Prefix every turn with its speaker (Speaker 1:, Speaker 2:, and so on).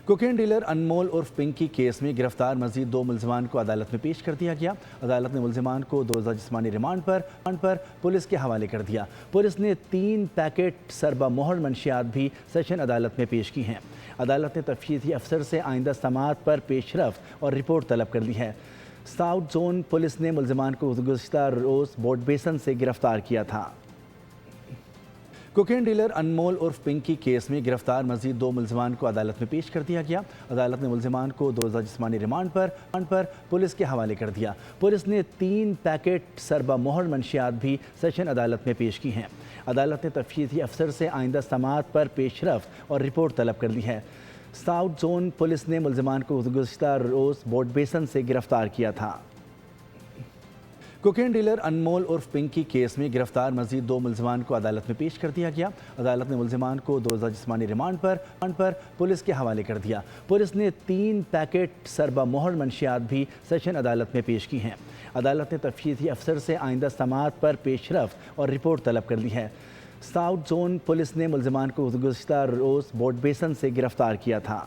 Speaker 1: Cocaine dealer انمول عرف Pinky case میں گرفتار مزید 2 ملزمان کو عدالت میں پیش کر دیا گیا۔ عدالت نے ملزمان کو 2 روزہ جسمانی ریمانڈ پر پولیس کے حوالے کر دیا۔ پولیس نے 3 پیکٹ سربہ مہر منشیات بھی سیشن عدالت میں پیش کی ہیں۔ عدالت نے تفتیشی افسر سے آئندہ سماعت پر پیش رفت اور رپورٹ طلب کر لی ہے۔ ساؤتھ زون پولیس نے ملزمان کو گزشتہ روز بورڈ بیسن سے گرفتار کیا تھا۔ کوکین ڈیلر انمول عرف پنکی کیس میں گرفتار مزید 2 ملزمان کو عدالت میں پیش کر دیا گیا۔ عدالت نے ملزمان کو 2 روزہ جسمانی ریمانڈ پر پولیس کے حوالے کر دیا۔ پولیس نے 3 پیکٹ سربہ مہر منشیات بھی سیشن عدالت میں پیش کی ہیں۔ عدالت نے تفتیشی افسر سے آئندہ سماعت پر پیش رفت اور رپورٹ طلب کر لی ہے۔ ساؤتھ زون پولیس نے ملزمان کو گزشتہ روز بورڈ بیسن سے گرفتار کیا تھا۔ کوکین ڈیلر انمول عرف پنکی کیس میں گرفتار مزید 2 ملزمان کو عدالت میں پیش کر دیا گیا۔ عدالت نے ملزمان کو 2 روزہ جسمانی ریمانڈ پر پولیس کے حوالے کر دیا۔ پولیس نے 3 پیکٹ سربہ مہر منشیات بھی سیشن عدالت میں پیش کی ہیں۔ عدالت نے تفتیشی افسر سے آئندہ سماعت پر پیش رفت اور رپورٹ طلب کر لی ہے۔ ساؤتھ زون پولیس نے ملزمان کو گزشتہ روز بورڈ بیسن سے گرفتار کیا تھا۔